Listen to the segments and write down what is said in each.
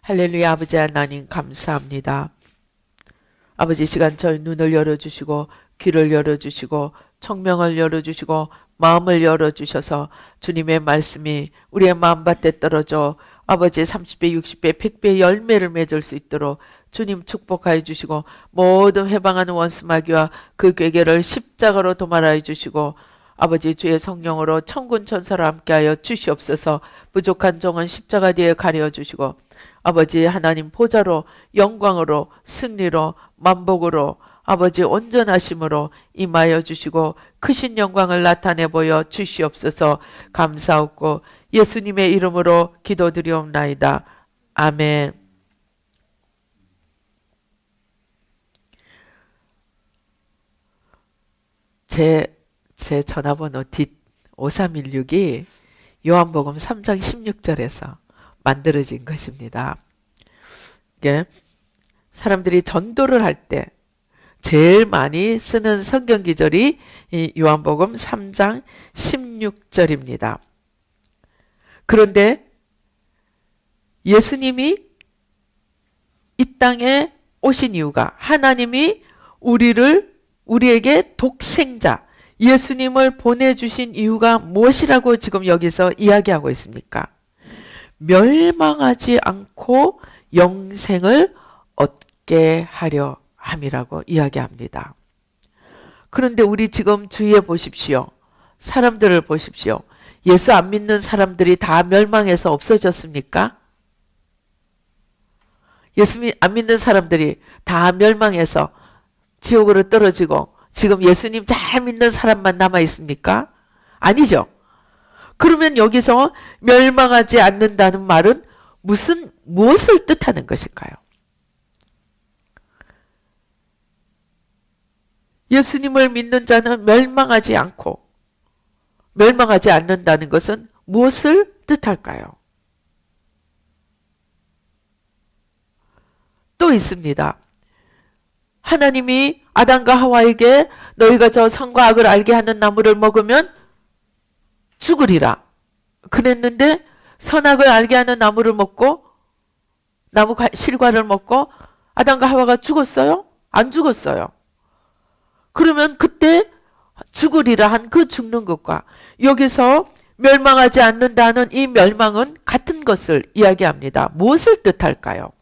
할렐루야. 아버지 하나님 감사합니다. 아버지 시간 저희 눈을 열어주시고 귀를 열어주시고 청명을 열어주시고 마음을 열어주셔서 주님의 말씀이 우리의 마음밭에 떨어져 아버지 30배 60배 100배 열매를 맺을 수 있도록 주님 축복하여 주시고 모든 회방하는 원수마귀와 그 괴계를 십자가로 도말하여 주시고 아버지 주의 성령으로 천군 천사를 함께하여 주시옵소서. 부족한 종은 십자가 뒤에 가려 주시고 아버지 하나님 보좌로 영광으로 승리로 만복으로 아버지 온전하심으로 임하여 주시고 크신 영광을 나타내 보여 주시옵소서. 감사하고 예수님의 이름으로 기도드리옵나이다. 아멘. 제 전화번호 뒷 5316이 요한복음 3장 16절에서 만들어진 것입니다. 이게 사람들이 전도를 할 때 제일 많이 쓰는 성경 기절이 이 요한복음 3장 16절입니다. 그런데 예수님이 이 땅에 오신 이유가 하나님이 우리에게 독생자 예수님을 보내주신 이유가 무엇이라고 지금 여기서 이야기하고 있습니까? 멸망하지 않고 영생을 얻게 하려 함이라고 이야기합니다. 그런데 우리 지금 주위에 보십시오. 사람들을 보십시오. 예수 안 믿는 사람들이 다 멸망해서 없어졌습니까? 예수 안 믿는 사람들이 다 멸망해서 지옥으로 떨어지고 지금 예수님 잘 믿는 사람만 남아 있습니까? 아니죠. 그러면 여기서 멸망하지 않는다는 말은 무엇을 뜻하는 것일까요? 예수님을 믿는 자는 멸망하지 않는다는 것은 무엇을 뜻할까요? 또 있습니다. 하나님이 아담과 하와에게 너희가 저 선과 악을 알게 하는 나무를 먹으면 죽으리라 그랬는데 선악을 알게 하는 나무를 먹고 나무 실과를 먹고 아담과 하와가 죽었어요? 안 죽었어요. 그러면 그때 죽으리라 한 그 죽는 것과 여기서 멸망하지 않는다는 이 멸망은 같은 것을 이야기합니다. 무엇을 뜻할까요?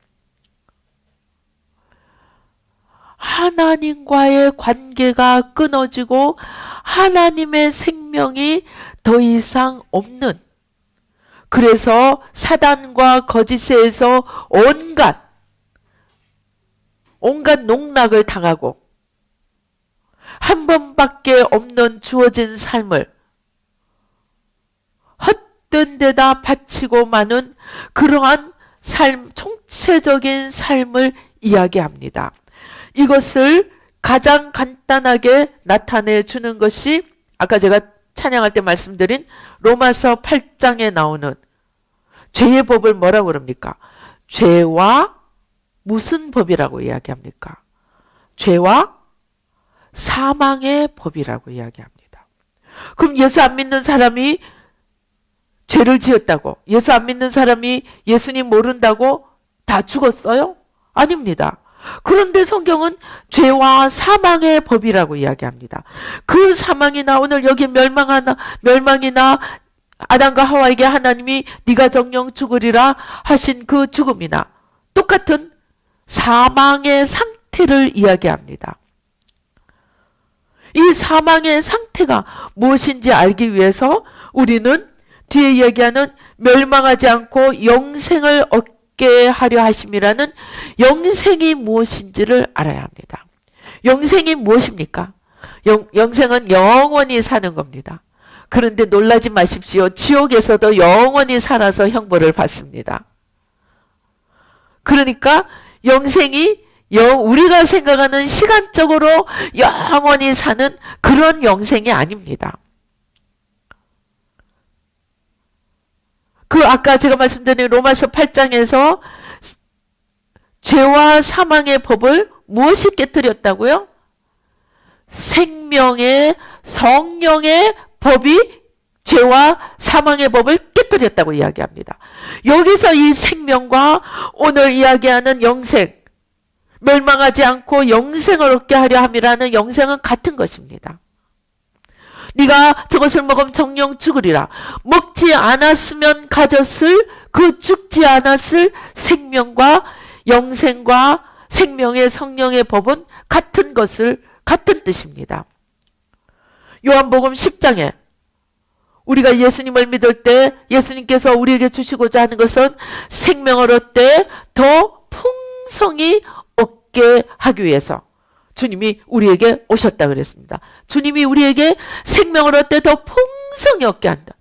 하나님과의 관계가 끊어지고 하나님의 생명이 더 이상 없는, 그래서 사단과 거짓에서 온갖 농락을 당하고 한 번밖에 없는 주어진 삶을 헛된 데다 바치고 마는 그러한 삶, 총체적인 삶을 이야기합니다. 이것을 가장 간단하게 나타내 주는 것이 아까 제가 찬양할 때 말씀드린 로마서 8장에 나오는 죄의 법을 뭐라고 그럽니까? 죄와 무슨 법이라고 이야기합니까? 죄와 사망의 법이라고 이야기합니다. 그럼 예수 안 믿는 사람이 죄를 지었다고, 예수 안 믿는 사람이 예수님 모른다고 다 죽었어요? 아닙니다. 그런데 성경은 죄와 사망의 법이라고 이야기합니다. 그 사망이나 오늘 여기 멸망이나 아담과 하와에게 하나님이 네가 정령 죽으리라 하신 그 죽음이나 똑같은 사망의 상태를 이야기합니다. 이 사망의 상태가 무엇인지 알기 위해서 우리는 뒤에 이야기하는 멸망하지 않고 영생을 얻게 하려 하심이라는 영생이 무엇인지를 알아야 합니다. 영생이 무엇입니까? 영생은 영원히 사는 겁니다. 그런데 놀라지 마십시오. 지옥에서도 영원히 살아서 형벌을 받습니다. 그러니까 영생이 우리가 생각하는 시간적으로 영원히 사는 그런 영생이 아닙니다. 그 아까 제가 말씀드린 로마서 8장에서 죄와 사망의 법을 무엇이 깨뜨렸다고요? 생명의 성령의 법이 죄와 사망의 법을 깨뜨렸습니다. 퍼뜨렸다고 이야기합니다. 여기서 이 생명과 오늘 이야기하는 영생, 멸망하지 않고 영생을 얻게 하려 함이라는 영생은 같은 것입니다. 네가 저것을 먹으면 정령 죽으리라. 먹지 않았으면 가졌을 그 죽지 않았을 생명과 영생과 생명의 성령의 법은 같은 뜻입니다. 요한복음 10장에 우리가 예수님을 믿을 때 예수님께서 우리에게 주시고자 하는 것은 생명을 얻되 더 풍성히 얻게 하기 위해서 주님이 우리에게 오셨다 그랬습니다. 주님이 우리에게 생명을 얻되 더 풍성히 얻게 한다.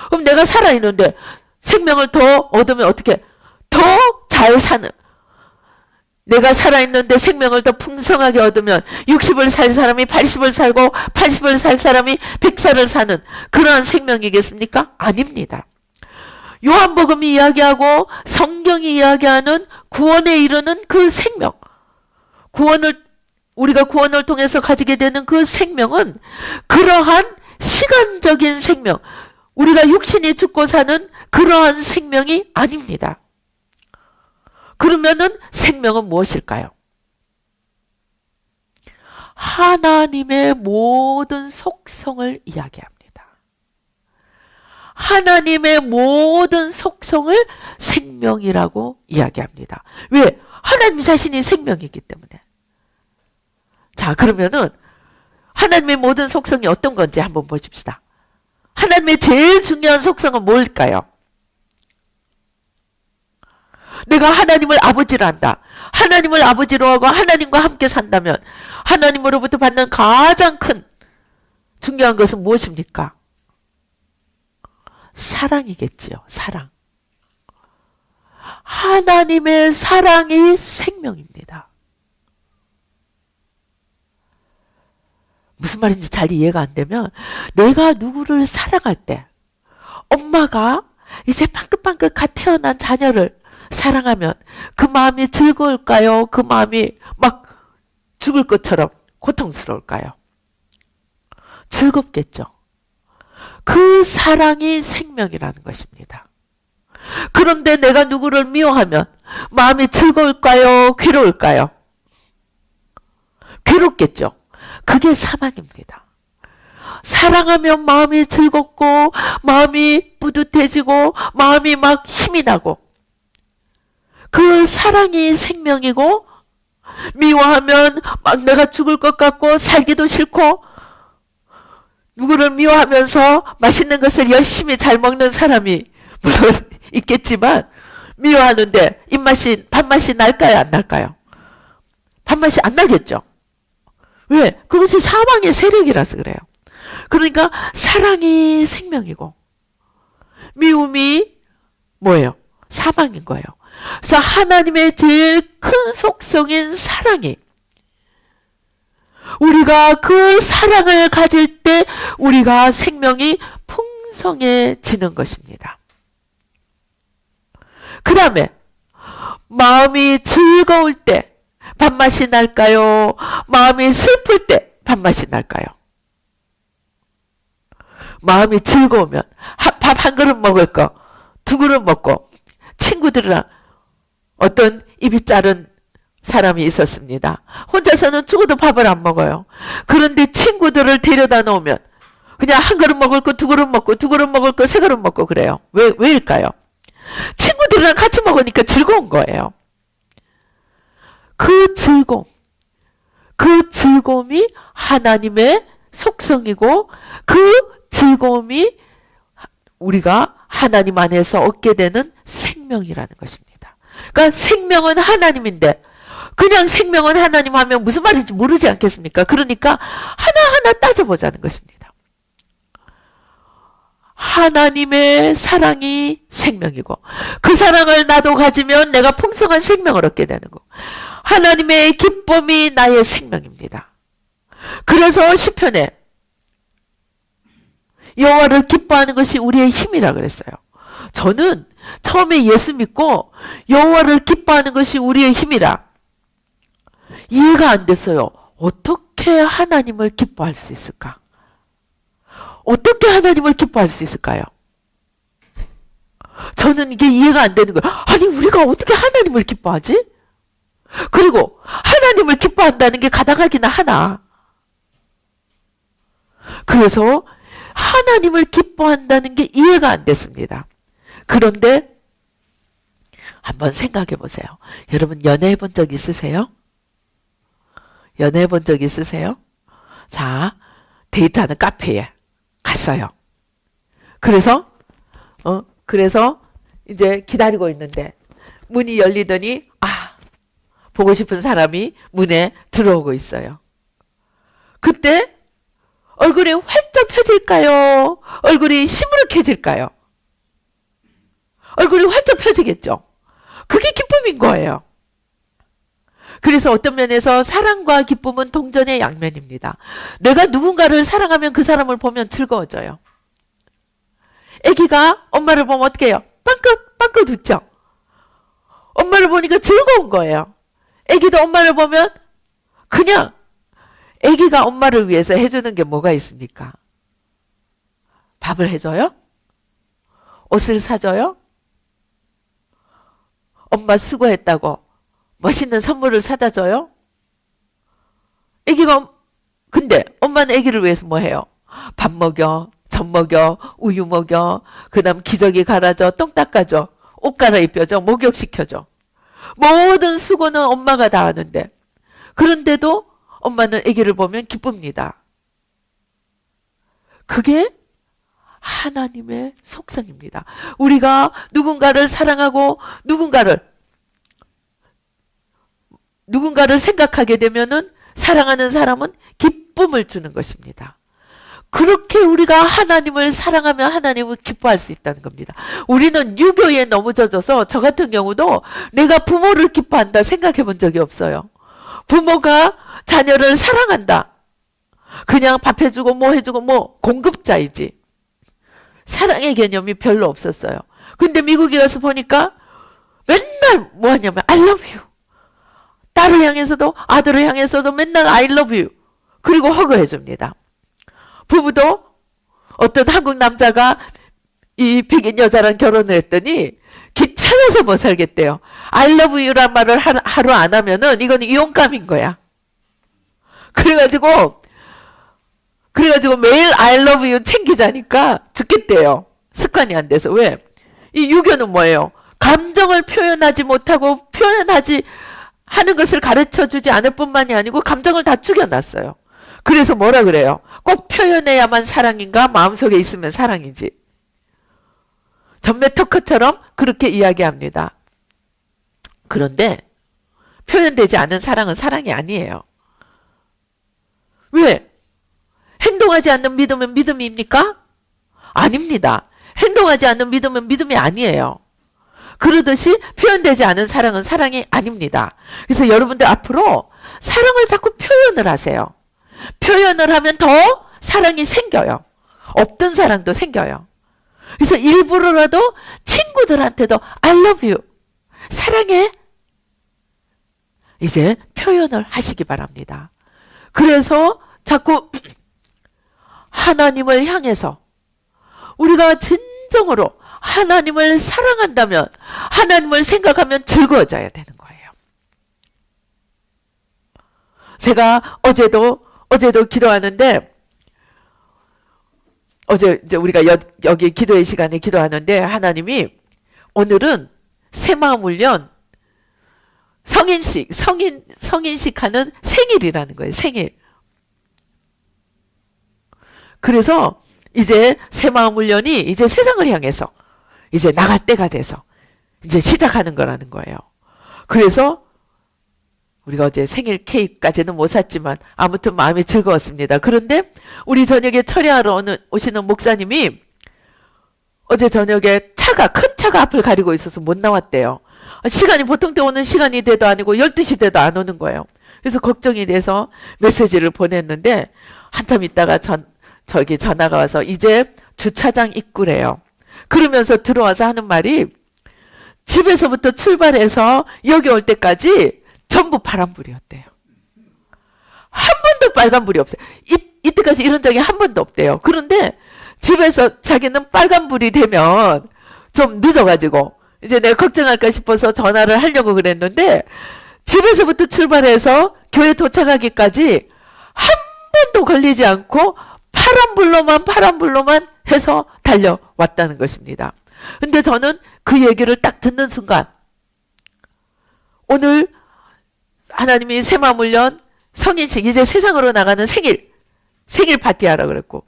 그럼 내가 살아있는데 생명을 더 얻으면 어떻게? 더 잘 사는, 내가 살아있는데 생명을 더 풍성하게 얻으면 60을 살 사람이 80을 살고 80을 살 사람이 100살을 사는 그러한 생명이겠습니까? 아닙니다. 요한복음이 이야기하고 성경이 이야기하는 구원에 이르는 그 생명, 우리가 구원을 통해서 가지게 되는 그 생명은 그러한 시간적인 생명, 우리가 육신이 죽고 사는 그러한 생명이 아닙니다. 그러면은 생명은 무엇일까요? 하나님의 모든 속성을 이야기합니다. 하나님의 모든 속성을 생명이라고 이야기합니다. 왜? 하나님 자신이 생명이기 때문에. 자, 그러면은 하나님의 모든 속성이 어떤 건지 한번 보십시다. 하나님의 제일 중요한 속성은 뭘까요? 내가 하나님을 아버지로 한다. 하나님을 아버지로 하고 하나님과 함께 산다면 하나님으로부터 받는 가장 큰 중요한 것은 무엇입니까? 사랑이겠지요. 사랑. 하나님의 사랑이 생명입니다. 무슨 말인지 잘 이해가 안 되면 내가 누구를 사랑할 때 엄마가 이제 빵긋빵긋 갓 태어난 자녀를 사랑하면 그 마음이 즐거울까요? 그 마음이 막 죽을 것처럼 고통스러울까요? 즐겁겠죠. 그 사랑이 생명이라는 것입니다. 그런데 내가 누구를 미워하면 마음이 즐거울까요? 괴로울까요? 괴롭겠죠. 그게 사망입니다. 사랑하면 마음이 즐겁고 마음이 뿌듯해지고 마음이 막 힘이 나고 그 사랑이 생명이고 미워하면 막 내가 죽을 것 같고 살기도 싫고 누구를 미워하면서 맛있는 것을 열심히 잘 먹는 사람이 물론 있겠지만 미워하는데 밥맛이 날까요? 안 날까요? 밥맛이 안 나겠죠. 왜? 그것이 사망의 세력이라서 그래요. 그러니까 사랑이 생명이고 미움이 뭐예요? 사망인 거예요. 그래서 하나님의 제일 큰 속성인 사랑이 우리가 그 사랑을 가질 때 우리가 생명이 풍성해지는 것입니다. 그 다음에 마음이 즐거울 때 밥맛이 날까요? 마음이 슬플 때 밥맛이 날까요? 마음이 즐거우면 밥 한 그릇 먹을 거, 두 그릇 먹고 친구들이랑 어떤 입이 자른 사람이 있었습니다. 혼자서는 죽어도 밥을 안 먹어요. 그런데 친구들을 데려다 놓으면 그냥 한 그릇 먹을 거, 두 그릇 먹고, 두 그릇 먹을 거, 세 그릇 먹고 그래요. 왜일까요? 친구들이랑 같이 먹으니까 즐거운 거예요. 그 즐거움이 하나님의 속성이고 그 즐거움이 우리가 하나님 안에서 얻게 되는 생명이라는 것입니다. 그러니까 생명은 하나님인데 그냥 생명은 하나님 하면 무슨 말인지 모르지 않겠습니까? 그러니까 하나하나 따져보자는 것입니다. 하나님의 사랑이 생명이고 그 사랑을 나도 가지면 내가 풍성한 생명을 얻게 되는 거. 하나님의 기쁨이 나의 생명입니다. 그래서 시편에 여호와를 기뻐하는 것이 우리의 힘이라 그랬어요. 저는 처음에 예수 믿고 여호와를 기뻐하는 것이 우리의 힘이라 이해가 안 됐어요. 어떻게 하나님을 기뻐할 수 있을까? 어떻게 하나님을 기뻐할 수 있을까요? 저는 이게 이해가 안 되는 거예요. 아니 우리가 어떻게 하나님을 기뻐하지? 그리고 하나님을 기뻐한다는 게 가당하기는 하나. 그래서 하나님을 기뻐한다는 게 이해가 안 됐습니다. 그런데 한번 생각해 보세요. 여러분 연애해 본 적 있으세요? 연애해 본 적 있으세요? 자, 데이트하는 카페에 갔어요. 그래서 이제 기다리고 있는데 문이 열리더니 보고 싶은 사람이 문에 들어오고 있어요. 그때 얼굴이 활짝 펴질까요? 얼굴이 시무룩해질까요? 얼굴이 활짝 펴지겠죠. 그게 기쁨인 거예요. 그래서 어떤 면에서 사랑과 기쁨은 동전의 양면입니다. 내가 누군가를 사랑하면 그 사람을 보면 즐거워져요. 아기가 엄마를 보면 어떻게 해요? 빵긋 웃죠. 엄마를 보니까 즐거운 거예요. 아기도 엄마를 보면 그냥 아기가 엄마를 위해서 해주는 게 뭐가 있습니까? 밥을 해줘요? 옷을 사줘요? 엄마 수고했다고 멋있는 선물을 사다 줘요? 근데 엄마는 아기를 위해서 뭐 해요? 밥 먹여, 젖 먹여, 우유 먹여, 그 다음 기저귀 갈아줘, 똥 닦아줘, 옷 갈아입혀줘, 목욕시켜줘. 모든 수고는 엄마가 다 하는데 그런데도 엄마는 아기를 보면 기쁩니다. 그게 하나님의 속성입니다. 우리가 누군가를 사랑하고 누군가를 생각하게 되면은 사랑하는 사람은 기쁨을 주는 것입니다. 그렇게 우리가 하나님을 사랑하면 하나님을 기뻐할 수 있다는 겁니다. 우리는 유교에 너무 젖어서 저 같은 경우도 내가 부모를 기뻐한다 생각해 본 적이 없어요. 부모가 자녀를 사랑한다. 그냥 밥 해주고 뭐 해주고 뭐 공급자이지. 사랑의 개념이 별로 없었어요. 근데 미국에 가서 보니까 맨날 뭐 하냐면 I love you. 딸을 향해서도 아들을 향해서도 맨날 I love you. 그리고 허그해 줍니다. 부부도 어떤 한국 남자가 이 백인 여자랑 결혼을 했더니 귀찮아서 못 살겠대요. I love you란 말을 하루 안 하면은 이건 이용감인 거야. 그래가지고 매일 I love you 챙기자니까 죽겠대요. 습관이 안 돼서. 왜? 이 유교는 뭐예요? 감정을 표현하지 못하고 하는 것을 가르쳐 주지 않을 뿐만이 아니고 감정을 다 죽여놨어요. 그래서 뭐라 그래요? 꼭 표현해야만 사랑인가? 마음속에 있으면 사랑이지. 전매 토크처럼 그렇게 이야기합니다. 그런데 표현되지 않은 사랑은 사랑이 아니에요. 왜? 행동하지 않는 믿음은 믿음입니까? 아닙니다. 행동하지 않는 믿음은 믿음이 아니에요. 그러듯이 표현되지 않은 사랑은 사랑이 아닙니다. 그래서 여러분들 앞으로 사랑을 자꾸 표현을 하세요. 표현을 하면 더 사랑이 생겨요. 없던 사랑도 생겨요. 그래서 일부러라도 친구들한테도 I love you. 사랑해. 이제 표현을 하시기 바랍니다. 그래서 자꾸 하나님을 향해서 우리가 진정으로 하나님을 사랑한다면 하나님을 생각하면 즐거워져야 되는 거예요. 제가 어제도 기도하는데 어제 이제 우리가 여기 기도의 시간에 기도하는데 하나님이 오늘은 새마음 훈련 성인식 하는 생일이라는 거예요. 생일. 그래서 이제 새마음 훈련이 이제 세상을 향해서 이제 나갈 때가 돼서 이제 시작하는 거라는 거예요. 그래서 우리가 어제 생일 케이크까지는 못 샀지만 아무튼 마음이 즐거웠습니다. 그런데 우리 저녁에 철야하러 오시는 목사님이 어제 저녁에 큰 차가 앞을 가리고 있어서 못 나왔대요. 시간이 보통 때 오는 시간이 돼도 아니고 12시 돼도 안 오는 거예요. 그래서 걱정이 돼서 메시지를 보냈는데 한참 있다가 전화가 와서 이제 주차장 입구래요. 그러면서 들어와서 하는 말이 집에서부터 출발해서 여기 올 때까지 전부 파란불이었대요. 한 번도 빨간불이 없어요. 이때까지 이런 적이 한 번도 없대요. 그런데 집에서 자기는 빨간불이 되면 좀 늦어가지고 이제 내가 걱정할까 싶어서 전화를 하려고 그랬는데 집에서부터 출발해서 교회 도착하기까지 한 번도 걸리지 않고 파란불로만 해서 달려왔다는 것입니다. 근데 저는 그 얘기를 딱 듣는 순간 오늘 하나님이 새마을훈련 성인식 이제 세상으로 나가는 생일 파티하라 그랬고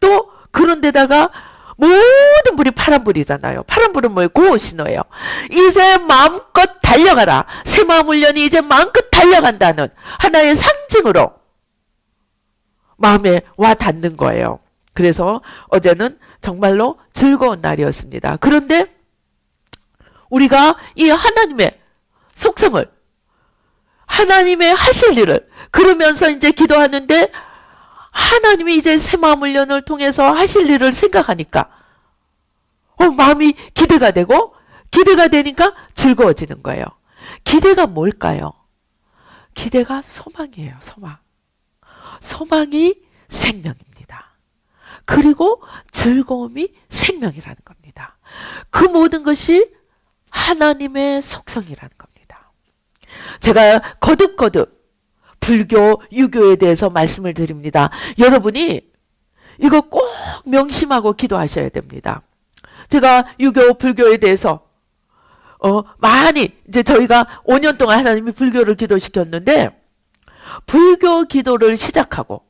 또 그런데다가 모든 불이 파란불이잖아요. 파란불은 뭐예요? 구호 신호예요. 이제 마음껏 달려가라. 새마을훈련이 이제 마음껏 달려간다는 하나의 상징으로 마음에 와 닿는 거예요. 그래서 어제는 정말로 즐거운 날이었습니다. 그런데 우리가 이 하나님의 속성을 하나님의 하실 일을 그러면서 이제 기도하는데 하나님이 이제 새마을훈련을 통해서 하실 일을 생각하니까 마음이 기대가 되고 기대가 되니까 즐거워지는 거예요. 기대가 뭘까요? 기대가 소망이에요. 소망. 소망이 생명입니다. 그리고 즐거움이 생명이라는 겁니다. 그 모든 것이 하나님의 속성이라는 겁니다. 제가 거듭 불교, 유교에 대해서 말씀을 드립니다. 여러분이 이거 꼭 명심하고 기도하셔야 됩니다. 제가 유교, 불교에 대해서 많이 이제 저희가 5년 동안 하나님이 불교를 기도시켰는데 불교 기도를 시작하고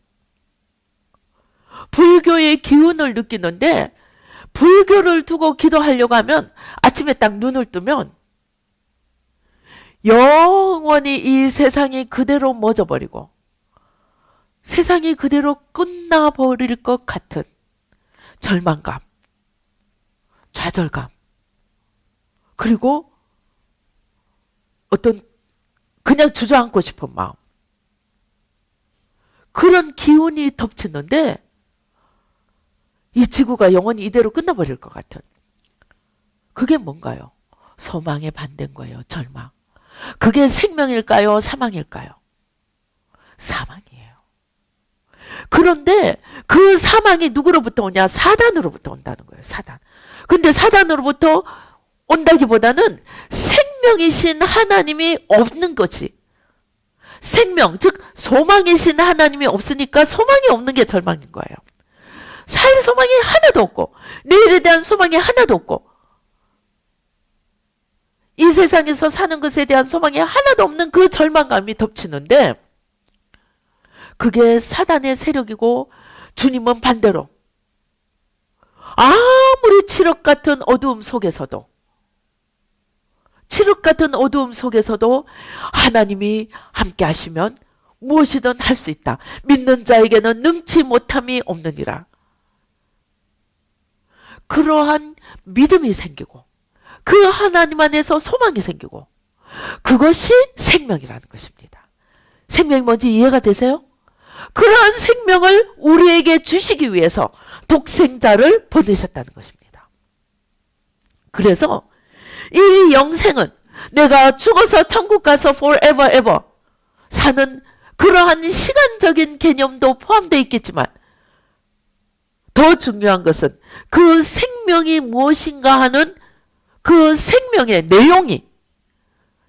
불교의 기운을 느끼는데 불교를 두고 기도하려고 하면 아침에 딱 눈을 뜨면 영원히 이 세상이 그대로 멎어버리고 세상이 그대로 끝나버릴 것 같은 절망감, 좌절감, 그리고 어떤 그냥 주저앉고 싶은 마음, 그런 기운이 덮치는데 이 지구가 영원히 이대로 끝나버릴 것 같은 그게 뭔가요? 소망의 반대인 거예요. 절망. 그게 생명일까요? 사망일까요? 사망이에요. 그런데 그 사망이 누구로부터 오냐? 사단으로부터 온다는 거예요. 사단. 근데 사단으로부터 온다기보다는 생명이신 하나님이 없는 거지. 생명, 즉 소망이신 하나님이 없으니까 소망이 없는 게 절망인 거예요. 살 소망이 하나도 없고 내일에 대한 소망이 하나도 없고 이 세상에서 사는 것에 대한 소망이 하나도 없는 그 절망감이 덮치는데 그게 사단의 세력이고 주님은 반대로 아무리 칠흑 같은 어두움 속에서도 하나님이 함께 하시면 무엇이든 할 수 있다. 믿는 자에게는 능치 못함이 없느니라. 그러한 믿음이 생기고 그 하나님 안에서 소망이 생기고 그것이 생명이라는 것입니다. 생명이 뭔지 이해가 되세요? 그러한 생명을 우리에게 주시기 위해서 독생자를 보내셨다는 것입니다. 그래서 이 영생은 내가 죽어서 천국 가서 forever ever 사는 그러한 시간적인 개념도 포함되어 있겠지만 더 중요한 것은 그 생명이 무엇인가 하는 그 생명의 내용이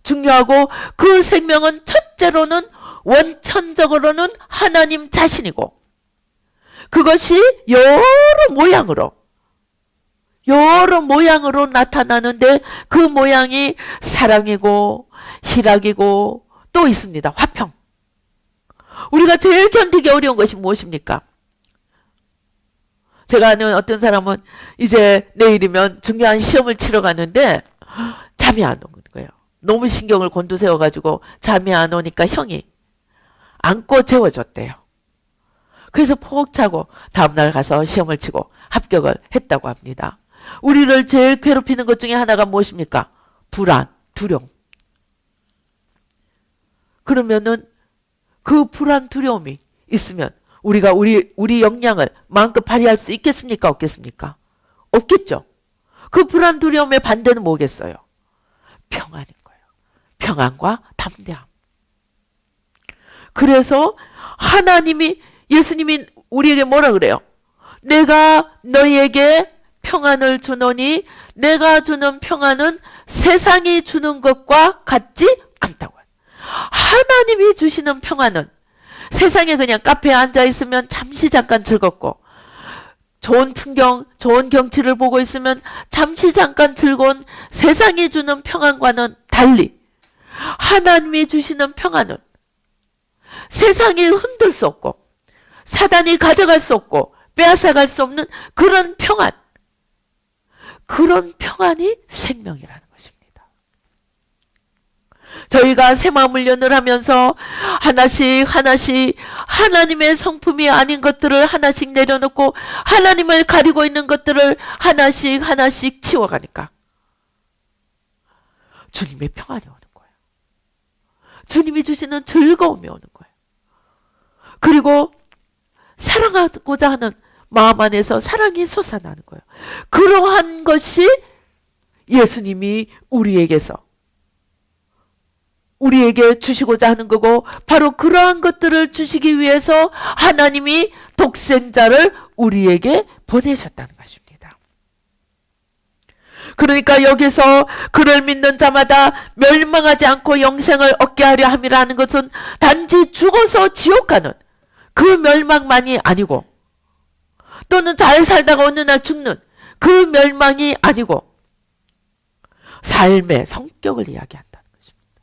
중요하고 그 생명은 첫째로는 원천적으로는 하나님 자신이고 그것이 여러 모양으로 나타나는데 그 모양이 사랑이고 희락이고 또 있습니다. 화평. 우리가 제일 견디기 어려운 것이 무엇입니까? 제가 아는 어떤 사람은 이제 내일이면 중요한 시험을 치러 가는데 잠이 안 오는 거예요. 너무 신경을 곤두세워가지고 잠이 안 오니까 형이 안고 재워줬대요. 그래서 푹 자고 다음날 가서 시험을 치고 합격을 했다고 합니다. 우리를 제일 괴롭히는 것 중에 하나가 무엇입니까? 불안, 두려움. 그러면은 그 불안, 두려움이 있으면 우리가 우리 역량을 마음껏 발휘할 수 있겠습니까? 없겠습니까? 없겠죠. 그 불안, 두려움의 반대는 뭐겠어요? 평안인 거예요. 평안과 담대함. 그래서 예수님이 우리에게 뭐라 그래요? 내가 너희에게 평안을 주노니 내가 주는 평안은 세상이 주는 것과 같지 않다고. 하나님이 주시는 평안은 세상에 그냥 카페에 앉아있으면 잠시 잠깐 즐겁고 좋은 풍경, 좋은 경치를 보고 있으면 잠시 잠깐 즐거운 세상이 주는 평안과는 달리 하나님이 주시는 평안은 세상이 흔들 수 없고 사단이 가져갈 수 없고 빼앗아갈 수 없는 그런 평안, 그런 평안이 생명이라는 것입니다. 저희가 새마음 훈련을 하면서 하나씩 하나님의 성품이 아닌 것들을 하나씩 내려놓고 하나님을 가리고 있는 것들을 하나씩 치워가니까 주님의 평안이 오는 거예요. 주님이 주시는 즐거움이 오는 거예요. 그리고 사랑하고자 하는 마음 안에서 사랑이 솟아나는 거예요. 그러한 것이 예수님이 우리에게 주시고자 하는 거고, 바로 그러한 것들을 주시기 위해서 하나님이 독생자를 우리에게 보내셨다는 것입니다. 그러니까 여기서 그를 믿는 자마다 멸망하지 않고 영생을 얻게 하려 함이라는 것은 단지 죽어서 지옥 가는 그 멸망만이 아니고, 또는 잘 살다가 어느 날 죽는 그 멸망이 아니고 삶의 성격을 이야기한다는 것입니다.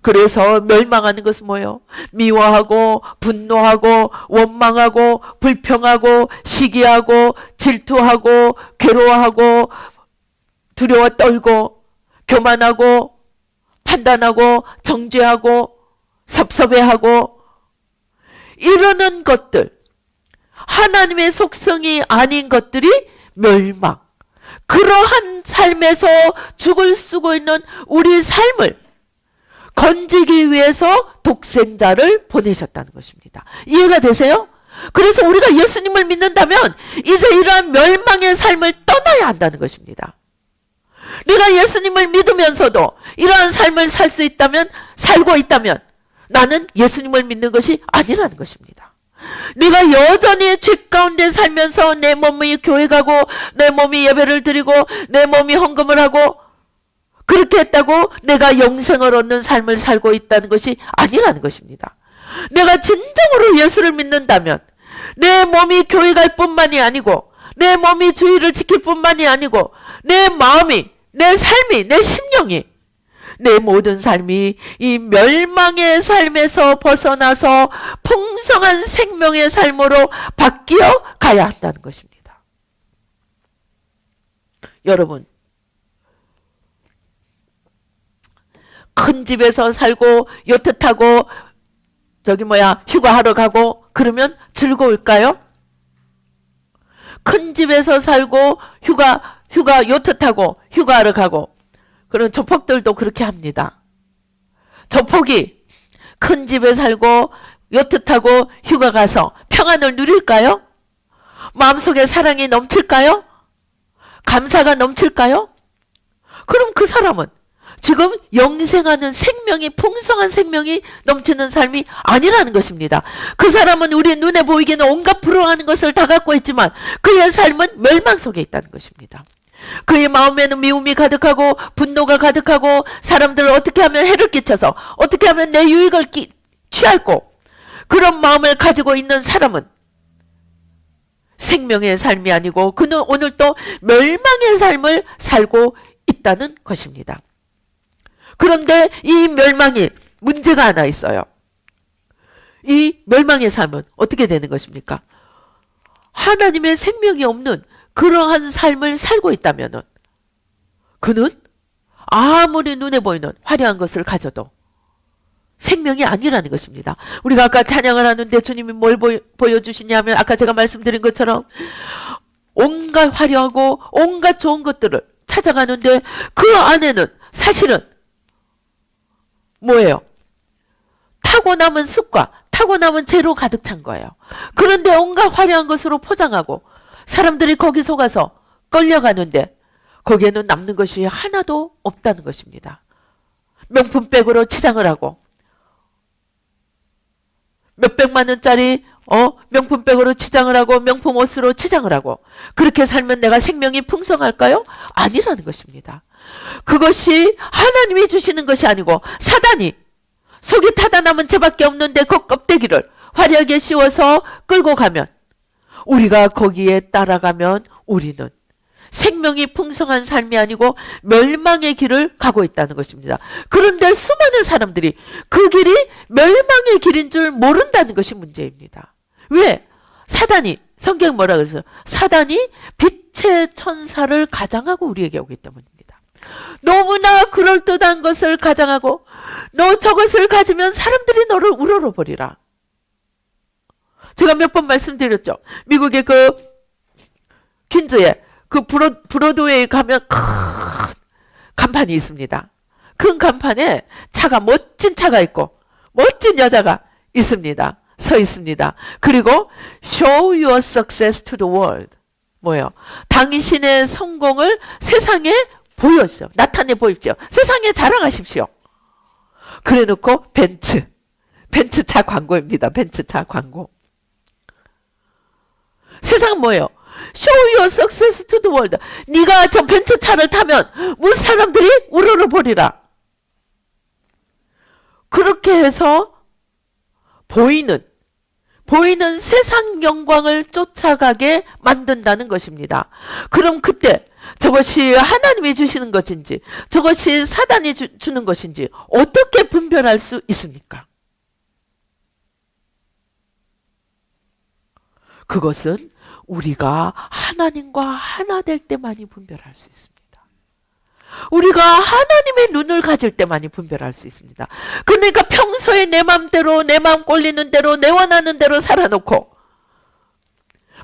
그래서 멸망하는 것은 뭐예요? 미워하고 분노하고 원망하고 불평하고 시기하고 질투하고 괴로워하고 두려워 떨고 교만하고 판단하고 정죄하고 섭섭해하고 이러는 것들, 하나님의 속성이 아닌 것들이 멸망, 그러한 삶에서 죽을 쓰고 있는 우리 삶을 건지기 위해서 독생자를 보내셨다는 것입니다. 이해가 되세요? 그래서 우리가 예수님을 믿는다면 이제 이러한 멸망의 삶을 떠나야 한다는 것입니다. 내가 예수님을 믿으면서도 이러한 삶을 살 수 있다면, 살고 있다면 나는 예수님을 믿는 것이 아니라는 것입니다. 내가 여전히 죄 가운데 살면서 내 몸이 교회 가고 내 몸이 예배를 드리고 내 몸이 헌금을 하고 그렇게 했다고 내가 영생을 얻는 삶을 살고 있다는 것이 아니라는 것입니다. 내가 진정으로 예수를 믿는다면 내 몸이 교회 갈 뿐만이 아니고 내 몸이 주의를 지킬 뿐만이 아니고 내 마음이, 내 삶이, 내 심령이, 내 모든 삶이 이 멸망의 삶에서 벗어나서 풍성한 생명의 삶으로 바뀌어 가야 한다는 것입니다. 여러분, 큰 집에서 살고 요트 타고 휴가하러 가고 그러면 즐거울까요? 큰 집에서 살고 요트 타고 휴가하러 가고, 그런 조폭들도 그렇게 합니다. 조폭이 큰 집에 살고 요트 타고 휴가 가서 평안을 누릴까요? 마음속에 사랑이 넘칠까요? 감사가 넘칠까요? 그럼 그 사람은 지금 영생하는 생명이, 풍성한 생명이 넘치는 삶이 아니라는 것입니다. 그 사람은 우리 눈에 보이기는 온갖 부러워하는 것을 다 갖고 있지만 그의 삶은 멸망 속에 있다는 것입니다. 그의 마음에는 미움이 가득하고 분노가 가득하고 사람들을 어떻게 하면 해를 끼쳐서 어떻게 하면 내 유익을 취할고, 그런 마음을 가지고 있는 사람은 생명의 삶이 아니고 그는 오늘 또 멸망의 삶을 살고 있다는 것입니다. 그런데 이 멸망이 문제가 하나 있어요. 이 멸망의 삶은 어떻게 되는 것입니까? 하나님의 생명이 없는 그러한 삶을 살고 있다면 그는 아무리 눈에 보이는 화려한 것을 가져도 생명이 아니라는 것입니다. 우리가 아까 찬양을 하는데 주님이 뭘 보여주시냐면, 아까 제가 말씀드린 것처럼 온갖 화려하고 온갖 좋은 것들을 찾아가는데 그 안에는 사실은 뭐예요? 타고남은 습과, 타고남은 죄로 가득 찬 거예요. 그런데 온갖 화려한 것으로 포장하고 사람들이 거기 속아서 끌려가는데 거기에는 남는 것이 하나도 없다는 것입니다. 명품백으로 치장을 하고 몇백만 원짜리 명품백으로 치장을 하고 명품 옷으로 치장을 하고 그렇게 살면 내가 생명이 풍성할까요? 아니라는 것입니다. 그것이 하나님이 주시는 것이 아니고 사단이 속이 타다 남은 죄밖에 없는데 그 껍데기를 화려하게 씌워서 끌고 가면 우리가 거기에 따라가면 우리는 생명이 풍성한 삶이 아니고 멸망의 길을 가고 있다는 것입니다. 그런데 수많은 사람들이 그 길이 멸망의 길인 줄 모른다는 것이 문제입니다. 왜? 사단이 성경 뭐라 그래서 사단이 빛의 천사를 가장하고 우리에게 오기 때문입니다. 너무나 그럴듯한 것을 가장하고 너 저것을 가지면 사람들이 너를 우러러버리라. 제가 몇 번 말씀드렸죠. 미국의 그 퀸즈에 그 브로드웨이 가면 큰 간판이 있습니다. 큰 간판에 차가 멋진 차가 있고 멋진 여자가 있습니다. 서 있습니다. 그리고 Show your success to the world. 뭐예요? 당신의 성공을 세상에 보여주십시오. 나타내 보십시오. 세상에 자랑하십시오. 그래 놓고 벤츠차 광고입니다. 벤츠차 광고. 세상은 뭐예요? Show your success to the world. 네가 저 벤츠차를 타면 무슨 사람들이 우러러보리라. 그렇게 해서 보이는 세상 영광을 쫓아가게 만든다는 것입니다. 그럼 그때 저것이 하나님이 주시는 것인지 저것이 사단이 주는 것인지 어떻게 분별할 수 있습니까? 그것은 우리가 하나님과 하나 될 때만이 분별할 수 있습니다. 우리가 하나님의 눈을 가질 때만이 분별할 수 있습니다. 그러니까 평소에 내 마음대로 내 마음 꼴리는 대로 내 원하는 대로 살아놓고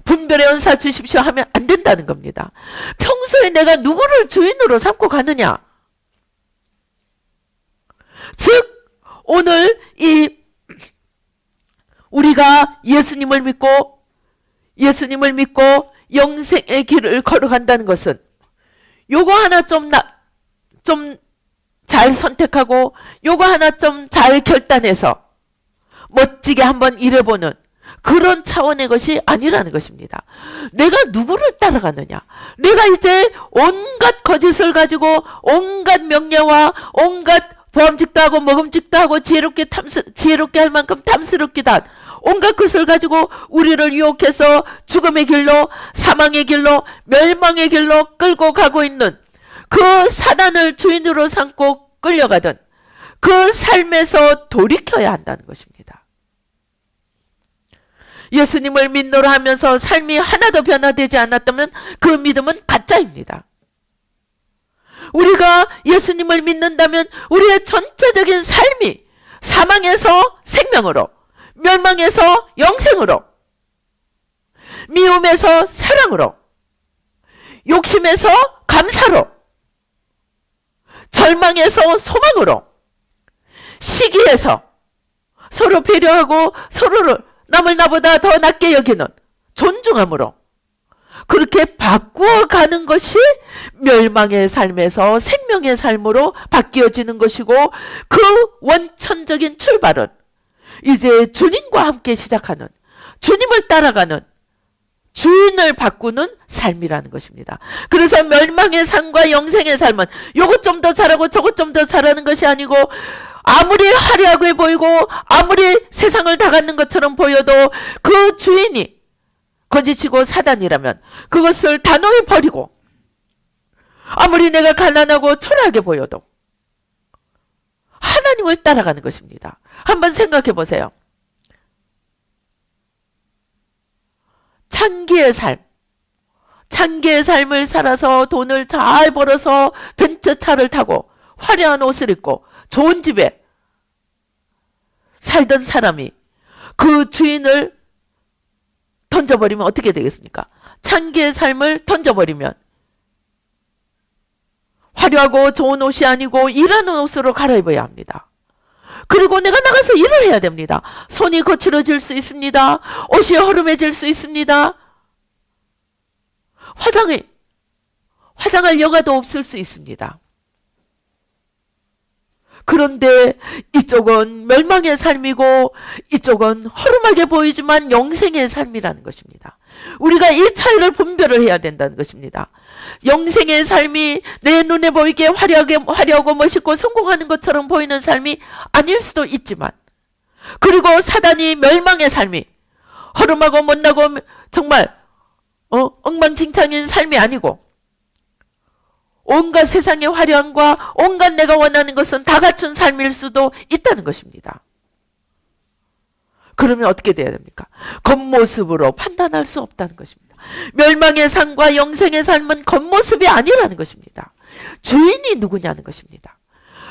분별의 은사 주십시오 하면 안 된다는 겁니다. 평소에 내가 누구를 주인으로 삼고 가느냐. 즉 오늘 우리가 예수님을 믿고 영생의 길을 걸어간다는 것은 요거 하나 좀 잘 선택하고 요거 하나 좀 잘 결단해서 멋지게 한번 일해보는 그런 차원의 것이 아니라는 것입니다. 내가 누구를 따라가느냐. 내가 이제 온갖 거짓을 가지고 온갖 명예와 온갖 보암직도 하고 먹음직도 하고 지혜롭게 할 만큼 탐스럽기도 한 온갖 것을 가지고 우리를 유혹해서 죽음의 길로 사망의 길로 멸망의 길로 끌고 가고 있는 그 사단을 주인으로 삼고 끌려가던 그 삶에서 돌이켜야 한다는 것입니다. 예수님을 믿노라 하면서 삶이 하나도 변화되지 않았다면 그 믿음은 가짜입니다. 우리가 예수님을 믿는다면 우리의 전체적인 삶이 사망에서 생명으로 멸망에서 영생으로 미움에서 사랑으로 욕심에서 감사로 절망에서 소망으로 시기에서 서로 배려하고 서로를 남을 나보다 더 낫게 여기는 존중함으로 그렇게 바꾸어가는 것이 멸망의 삶에서 생명의 삶으로 바뀌어지는 것이고 그 원천적인 출발은 이제 주님과 함께 시작하는 주님을 따라가는 주인을 바꾸는 삶이라는 것입니다. 그래서 멸망의 삶과 영생의 삶은 요것 좀 더 잘하고 저것 좀 더 잘하는 것이 아니고 아무리 화려하게 보이고 아무리 세상을 다 갖는 것처럼 보여도 그 주인이 거짓이고 사단이라면 그것을 단호히 버리고 아무리 내가 가난하고 초라하게 보여도 하나님을 따라가는 것입니다. 한번 생각해 보세요. 창기의 삶을 살아서 돈을 잘 벌어서 벤츠차를 타고 화려한 옷을 입고 좋은 집에 살던 사람이 그 주인을 던져버리면 어떻게 되겠습니까? 창기의 삶을 던져버리면 화려하고 좋은 옷이 아니고 일하는 옷으로 갈아입어야 합니다. 그리고 내가 나가서 일을 해야 됩니다. 손이 거칠어질 수 있습니다. 옷이 허름해질 수 있습니다. 화장할 여가도 없을 수 있습니다. 그런데 이쪽은 멸망의 삶이고 이쪽은 허름하게 보이지만 영생의 삶이라는 것입니다. 우리가 이 차이를 분별을 해야 된다는 것입니다. 영생의 삶이 내 눈에 보이게 화려하고 멋있고 성공하는 것처럼 보이는 삶이 아닐 수도 있지만, 그리고 사단이 멸망의 삶이 허름하고 못나고 정말 엉망진창인 삶이 아니고 온갖 세상의 화려함과 온갖 내가 원하는 것은 다 갖춘 삶일 수도 있다는 것입니다. 그러면 어떻게 돼야 됩니까? 겉모습으로 판단할 수 없다는 것입니다. 멸망의 삶과 영생의 삶은 겉모습이 아니라는 것입니다. 주인이 누구냐는 것입니다.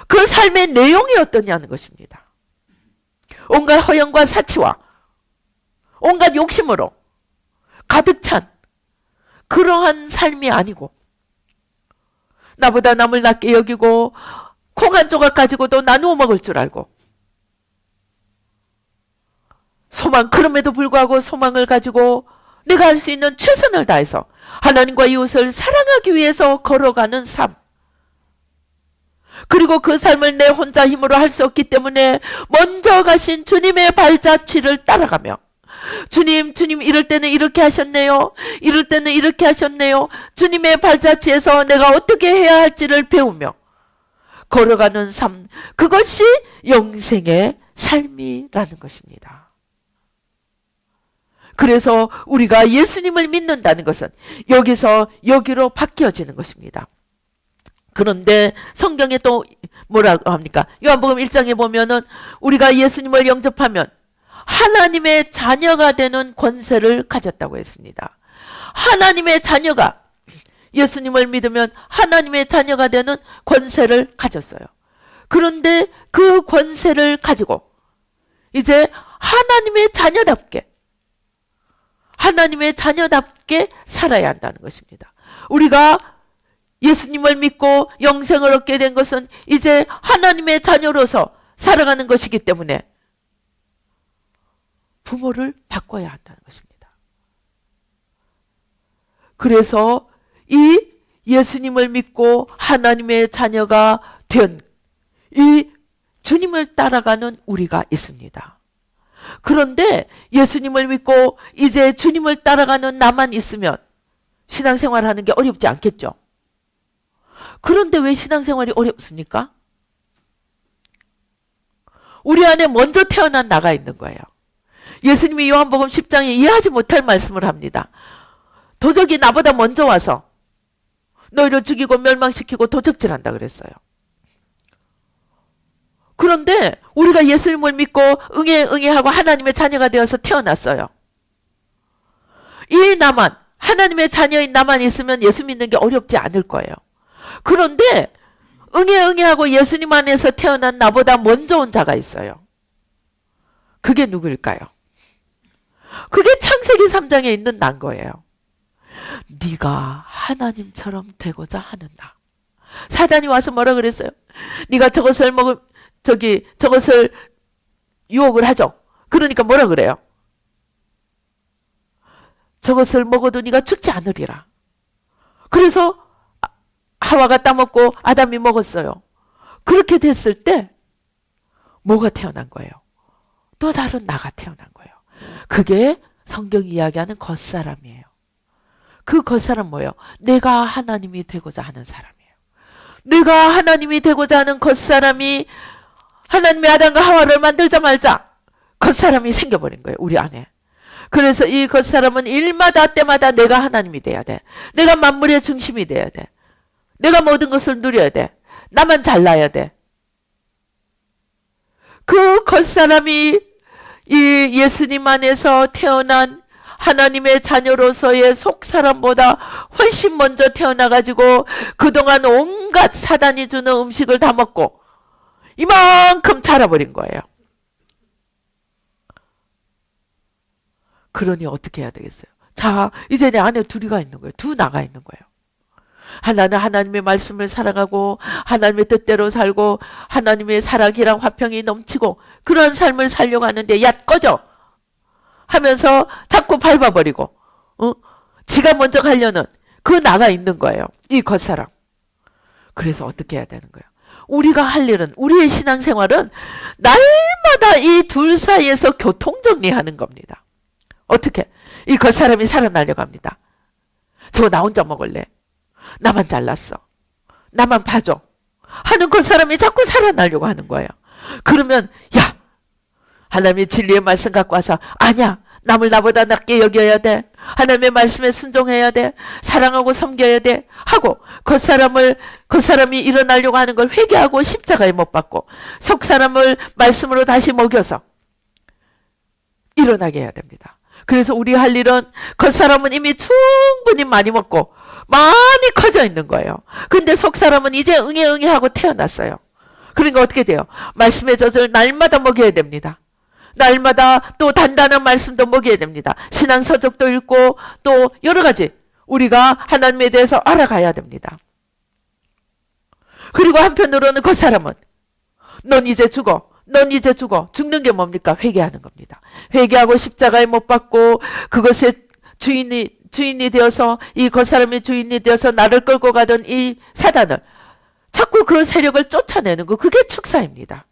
그 삶의 내용이 어떠냐는 것입니다. 온갖 허영과 사치와 온갖 욕심으로 가득 찬 그러한 삶이 아니고, 나보다 남을 낮게 여기고 콩 한 조각 가지고도 나누어 먹을 줄 알고, 그럼에도 불구하고 소망을 가지고 내가 할 수 있는 최선을 다해서 하나님과 이웃을 사랑하기 위해서 걸어가는 삶, 그리고 그 삶을 내 혼자 힘으로 할 수 없기 때문에 먼저 가신 주님의 발자취를 따라가며, 주님 이럴 때는 이렇게 하셨네요, 이럴 때는 이렇게 하셨네요, 주님의 발자취에서 내가 어떻게 해야 할지를 배우며 걸어가는 삶, 그것이 영생의 삶이라는 것입니다. 그래서 우리가 예수님을 믿는다는 것은 여기서 여기로 바뀌어지는 것입니다. 그런데 성경에 또 뭐라고 합니까? 요한복음 1장에 보면은 우리가 예수님을 영접하면 하나님의 자녀가 되는 권세를 가졌다고 했습니다. 하나님의 자녀가, 예수님을 믿으면 하나님의 자녀가 되는 권세를 가졌어요. 그런데 그 권세를 가지고 이제 하나님의 자녀답게 살아야 한다는 것입니다. 우리가 예수님을 믿고 영생을 얻게 된 것은 이제 하나님의 자녀로서 살아가는 것이기 때문에 부모를 바꿔야 한다는 것입니다. 그래서 이 예수님을 믿고 하나님의 자녀가 된 이 주님을 따라가는 우리가 있습니다. 그런데 예수님을 믿고 이제 주님을 따라가는 나만 있으면 신앙생활하는 게 어렵지 않겠죠? 그런데 왜 신앙생활이 어렵습니까? 우리 안에 먼저 태어난 나가 있는 거예요. 예수님이 요한복음 10장에 이해하지 못할 말씀을 합니다. 도적이 나보다 먼저 와서 너희를 죽이고 멸망시키고 도적질한다 그랬어요. 그런데 우리가 예수님을 믿고 응애하고 하나님의 자녀가 되어서 태어났어요. 이 나만, 하나님의 자녀인 나만 있으면 예수 믿는 게 어렵지 않을 거예요. 그런데 응애하고 예수님 안에서 태어난 나보다 먼저 온 자가 있어요. 그게 누구일까요? 그게 창세기 3장에 있는 난 거예요. 네가 하나님처럼 되고자 하는 나. 사단이 와서 뭐라 그랬어요? 네가 저것을 유혹을 하죠. 그러니까 뭐라 그래요? 저것을 먹어도 네가 죽지 않으리라. 그래서 하와가 따먹고 아담이 먹었어요. 그렇게 됐을 때 뭐가 태어난 거예요? 또 다른 나가 태어난 거예요. 그게 성경이 이야기하는 겉사람이에요. 그 겉사람 뭐예요? 내가 하나님이 되고자 하는 사람이에요. 내가 하나님이 되고자 하는 겉사람이, 하나님의 아담과 하와를 만들자마자 겉사람이 생겨버린 거예요. 우리 안에. 그래서 이 겉사람은 일마다 때마다 내가 하나님이 돼야 돼. 내가 만물의 중심이 돼야 돼. 내가 모든 것을 누려야 돼. 나만 잘나야 돼. 그 겉사람이 이 예수님 안에서 태어난 하나님의 자녀로서의 속사람보다 훨씬 먼저 태어나가지고 그동안 온갖 사단이 주는 음식을 다 먹고 이만큼 자라버린 거예요. 그러니 어떻게 해야 되겠어요? 자, 이제 내 안에 둘이가 있는 거예요. 두 나가 있는 거예요. 하나는 하나님의 말씀을 사랑하고 하나님의 뜻대로 살고 하나님의 사랑이랑 화평이 넘치고 그런 삶을 살려고 하는데 야 꺼져 하면서 자꾸 밟아버리고 지가 먼저 가려는 그 나가 있는 거예요. 이 겉사람. 그래서 어떻게 해야 되는 거예요? 우리가 할 일은, 우리의 신앙생활은 날마다 이 둘 사이에서 교통정리하는 겁니다. 어떻게? 이 겉사람이 살아나려고 합니다. 저 나 혼자 먹을래. 나만 잘났어. 나만 봐줘. 하는 겉사람이 자꾸 살아나려고 하는 거예요. 그러면 야, 하나님의 진리의 말씀 갖고 와서 아니야. 남을 나보다 낫게 여겨야 돼. 하나님의 말씀에 순종해야 돼. 사랑하고 섬겨야 돼. 하고 겉사람이 일어나려고 하는 걸 회개하고 십자가에 못 박고 속사람을 말씀으로 다시 먹여서 일어나게 해야 됩니다. 그래서 우리 할 일은 겉사람은 이미 충분히 많이 먹고 많이 커져 있는 거예요. 근데 속사람은 이제 응애 하고 태어났어요. 그러니까 어떻게 돼요? 말씀의 젖을 날마다 먹여야 됩니다. 날마다 또 단단한 말씀도 먹여야 됩니다. 신앙 서적도 읽고 또 여러 가지 우리가 하나님에 대해서 알아가야 됩니다. 그리고 한편으로는 그 사람은 넌 이제 죽어. 넌 이제 죽어. 죽는 게 뭡니까? 회개하는 겁니다. 회개하고 십자가에 못 박고 그것의 주인이 되어서 이 겉사람의 주인이 되어서 나를 끌고 가던 이 사단을 자꾸 그 세력을 쫓아내는 거, 그게 축사입니다.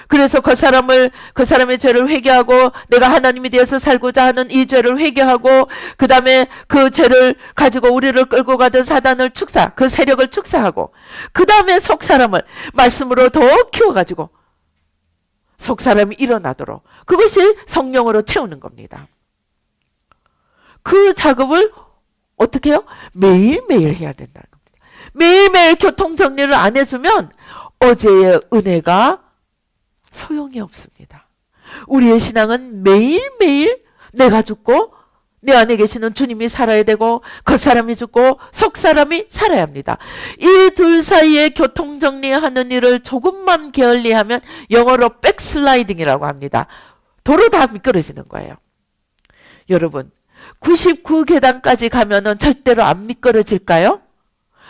그래서 그 사람의 죄를 회개하고 내가 하나님이 되어서 살고자 하는 이 죄를 회개하고 그 다음에 그 죄를 가지고 우리를 끌고 가던 사단을 그 세력을 축사하고 그 다음에 속사람을 말씀으로 더 키워가지고 속사람이 일어나도록 그것이 성령으로 채우는 겁니다. 그 작업을 어떻게 해요? 매일매일 해야 된다는 겁니다. 매일매일 교통정리를 안 해주면 어제의 은혜가 소용이 없습니다. 우리의 신앙은 매일매일 내가 죽고 내 안에 계시는 주님이 살아야 되고 겉사람이 죽고 속사람이 살아야 합니다. 이 둘 사이에 교통정리하는 일을 조금만 게을리하면 영어로 백슬라이딩이라고 합니다. 도로 다 미끄러지는 거예요. 여러분 99계단까지 가면은 절대로 안 미끄러질까요?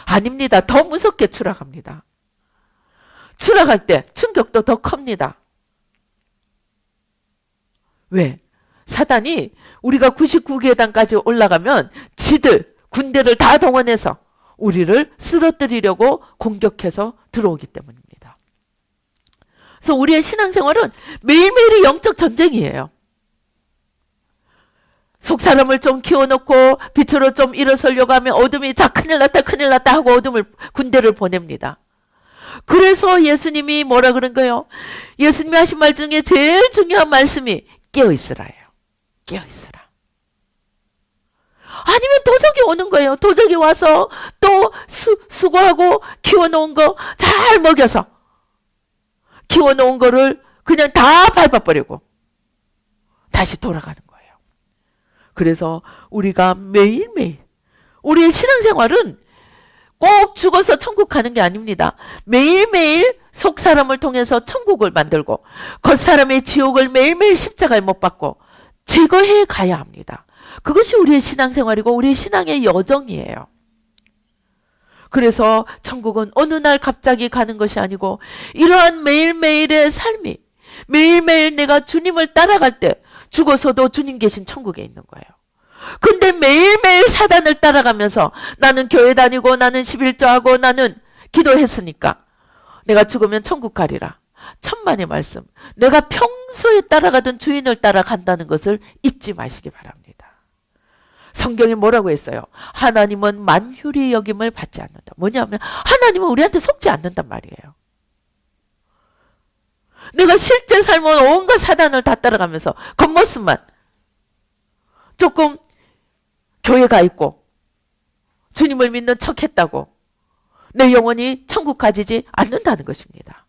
아닙니다. 더 무섭게 추락합니다. 추락할 때 충격도 더 큽니다. 왜? 사단이 우리가 99계단까지 올라가면 군대를 다 동원해서 우리를 쓰러뜨리려고 공격해서 들어오기 때문입니다. 그래서 우리의 신앙생활은 매일매일이 영적 전쟁이에요. 속사람을 좀 키워놓고 빛으로 좀 일어서려고 하면 어둠이 자 큰일 났다 하고 군대를 보냅니다. 그래서 예수님이 뭐라 그런 거예요? 예수님이 하신 말 중에 제일 중요한 말씀이 깨어있으라예요. 깨어있으라. 아니면 도적이 오는 거예요. 도적이 와서 또 수고하고 키워놓은 거 잘 먹여서 키워놓은 거를 그냥 다 밟아버리고 다시 돌아가는 거예요. 그래서 우리가 매일매일 우리의 신앙생활은 꼭 죽어서 천국 가는 게 아닙니다. 매일매일 속사람을 통해서 천국을 만들고 겉사람의 지옥을 매일매일 십자가에 못 박고 제거해 가야 합니다. 그것이 우리의 신앙생활이고 우리의 신앙의 여정이에요. 그래서 천국은 어느 날 갑자기 가는 것이 아니고 이러한 매일매일의 삶이 매일매일 내가 주님을 따라갈 때 죽어서도 주님 계신 천국에 있는 거예요. 근데 매일매일 사단을 따라가면서 나는 교회 다니고 나는 11조하고 나는 기도했으니까 내가 죽으면 천국 가리라. 천만의 말씀. 내가 평소에 따라가던 주인을 따라간다는 것을 잊지 마시기 바랍니다. 성경에 뭐라고 했어요? 하나님은 만휴리 여김을 받지 않는다. 뭐냐면 하나님은 우리한테 속지 않는단 말이에요. 내가 실제 삶은 온갖 사단을 다 따라가면서 겉모습만 조금 교회 가 있고 주님을 믿는 척 했다고 내 영혼이 천국 가지지 않는다는 것입니다.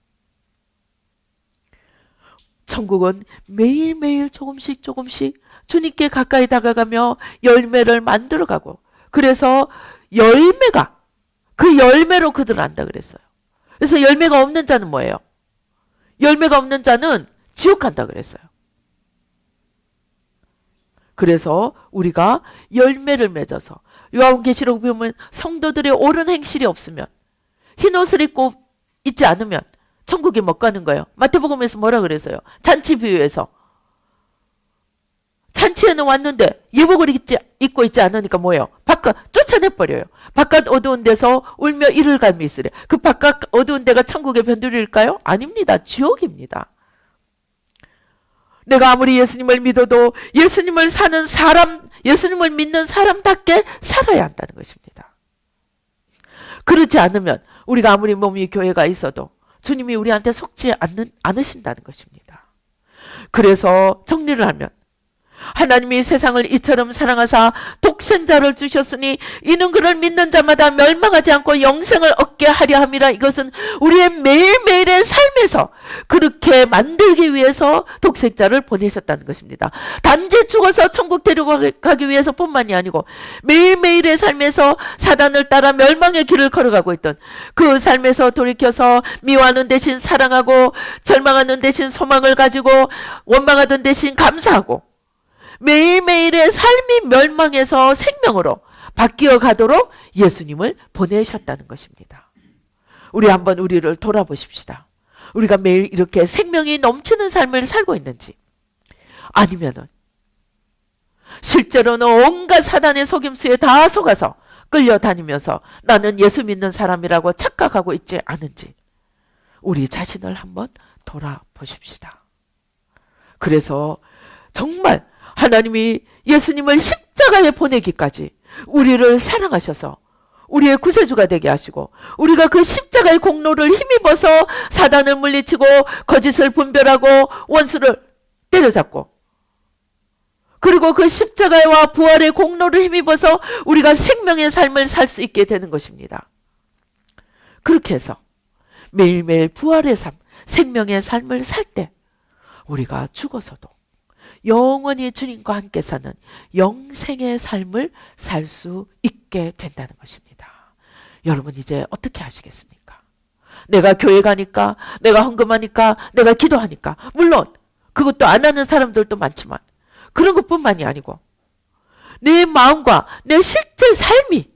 천국은 매일매일 조금씩 주님께 가까이 다가가며 열매를 만들어가고 그래서 그 열매로 그들을 안다 그랬어요. 그래서 열매가 없는 자는 뭐예요? 열매가 없는 자는 지옥 간다 그랬어요. 그래서 우리가 열매를 맺어서 요한계시록 보면 성도들의 옳은 행실이 없으면 흰옷을 입고 있지 않으면 천국에 못 가는 거예요. 마태복음에서 뭐라 그랬어요? 잔치 비유에서 잔치에는 왔는데 예복을 입고 있지 않으니까 뭐예요? 밖으로 바깥 쫓아내버려요. 바깥 어두운 데서 울며 이를 갈미 있으래. 그 바깥 어두운 데가 천국의 변두리일까요? 아닙니다. 지옥입니다. 내가 아무리 예수님을 믿어도 예수님을 사는 사람, 예수님을 믿는 사람답게 살아야 한다는 것입니다. 그렇지 않으면 우리가 아무리 몸이 교회가 있어도 주님이 우리한테 속지 않으신다는 것입니다. 그래서 정리를 하면 하나님이 세상을 이처럼 사랑하사 독생자를 주셨으니 이는 그를 믿는 자마다 멸망하지 않고 영생을 얻게 하려 함이라. 이것은 우리의 매일매일의 삶에서 그렇게 만들기 위해서 독생자를 보내셨다는 것입니다. 단지 죽어서 천국 데려가기 위해서뿐만이 아니고 매일매일의 삶에서 사단을 따라 멸망의 길을 걸어가고 있던 그 삶에서 돌이켜서 미워하는 대신 사랑하고 절망하는 대신 소망을 가지고 원망하던 대신 감사하고 매일매일의 삶이 멸망에서 생명으로 바뀌어 가도록 예수님을 보내셨다는 것입니다. 우리 한번 우리를 돌아보십시다. 우리가 매일 이렇게 생명이 넘치는 삶을 살고 있는지, 아니면은 실제로는 온갖 사단의 속임수에 다 속아서 끌려다니면서 나는 예수 믿는 사람이라고 착각하고 있지 않은지 우리 자신을 한번 돌아보십시다. 그래서 정말 하나님이 예수님을 십자가에 보내기까지 우리를 사랑하셔서 우리의 구세주가 되게 하시고 우리가 그 십자가의 공로를 힘입어서 사단을 물리치고 거짓을 분별하고 원수를 때려잡고 그리고 그 십자가와 부활의 공로를 힘입어서 우리가 생명의 삶을 살 수 있게 되는 것입니다. 그렇게 해서 매일매일 부활의 삶, 생명의 삶을 살 때 우리가 죽어서도 영원히 주님과 함께 사는 영생의 삶을 살 수 있게 된다는 것입니다. 여러분 이제 어떻게 하시겠습니까? 내가 교회 가니까, 내가 헌금하니까, 내가 기도하니까, 물론 그것도 안 하는 사람들도 많지만 그런 것뿐만이 아니고 내 마음과 내 실제 삶이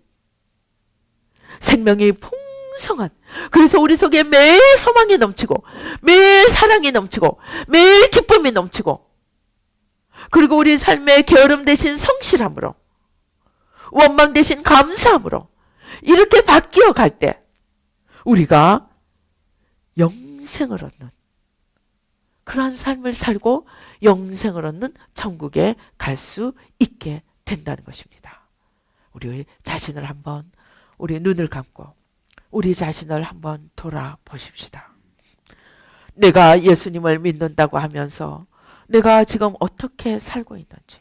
생명이 풍성한, 그래서 우리 속에 매일 소망이 넘치고 매일 사랑이 넘치고 매일 기쁨이 넘치고 그리고 우리 삶의 게으름 대신 성실함으로 원망 대신 감사함으로 이렇게 바뀌어 갈 때 우리가 영생을 얻는 그러한 삶을 살고 영생을 얻는 천국에 갈 수 있게 된다는 것입니다. 우리 자신을 한번, 우리 눈을 감고 우리 자신을 한번 돌아보십시다. 내가 예수님을 믿는다고 하면서 내가 지금 어떻게 살고 있는지,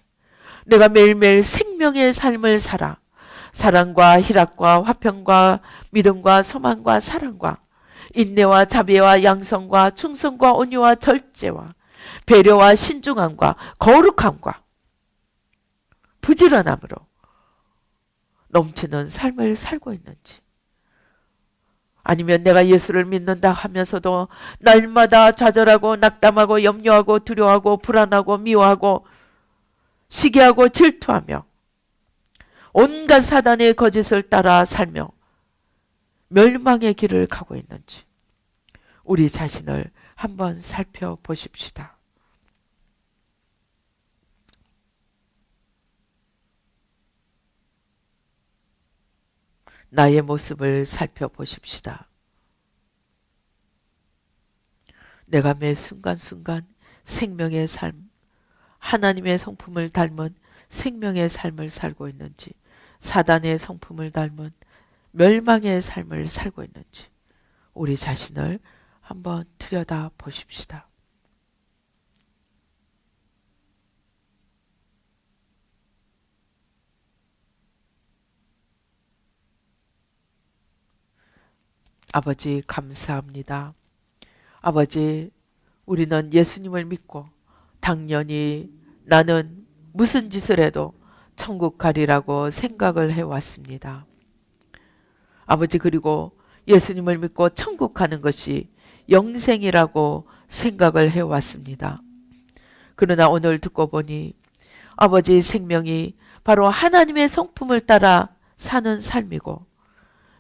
내가 매일매일 생명의 삶을 살아 사랑과 희락과 화평과 믿음과 소망과 사랑과 인내와 자비와 양성과 충성과 온유와 절제와 배려와 신중함과 거룩함과 부지런함으로 넘치는 삶을 살고 있는지, 아니면 내가 예수를 믿는다 하면서도 날마다 좌절하고 낙담하고 염려하고 두려워하고 불안하고 미워하고 시기하고 질투하며 온갖 사단의 거짓을 따라 살며 멸망의 길을 가고 있는지 우리 자신을 한번 살펴보십시다. 나의 모습을 살펴보십시다. 내가 매 순간순간 생명의 삶, 하나님의 성품을 닮은 생명의 삶을 살고 있는지, 사단의 성품을 닮은 멸망의 삶을 살고 있는지 우리 자신을 한번 들여다 보십시다. 아버지 감사합니다. 아버지, 우리는 예수님을 믿고 당연히 나는 무슨 짓을 해도 천국 가리라고 생각을 해왔습니다. 아버지, 그리고 예수님을 믿고 천국 가는 것이 영생이라고 생각을 해왔습니다. 그러나 오늘 듣고 보니 아버지 생명이 바로 하나님의 성품을 따라 사는 삶이고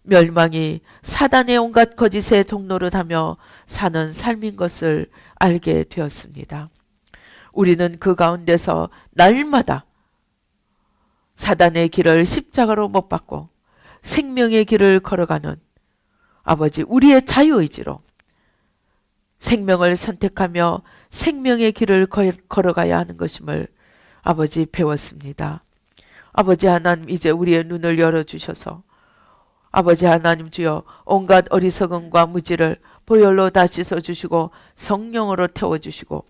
멸망이 사단의 온갖 거짓의 종로를 하며 사는 삶인 것을 알게 되었습니다. 우리는 그 가운데서 날마다 사단의 길을 십자가로 못 박고 생명의 길을 걸어가는 아버지 우리의 자유의지로 생명을 선택하며 생명의 길을 걸어가야 하는 것임을 아버지 배웠습니다. 아버지 하나님 이제 우리의 눈을 열어주셔서 아버지 하나님 주여 온갖 어리석음과 무지를 보혈로 다 씻어주시고 성령으로 태워주시고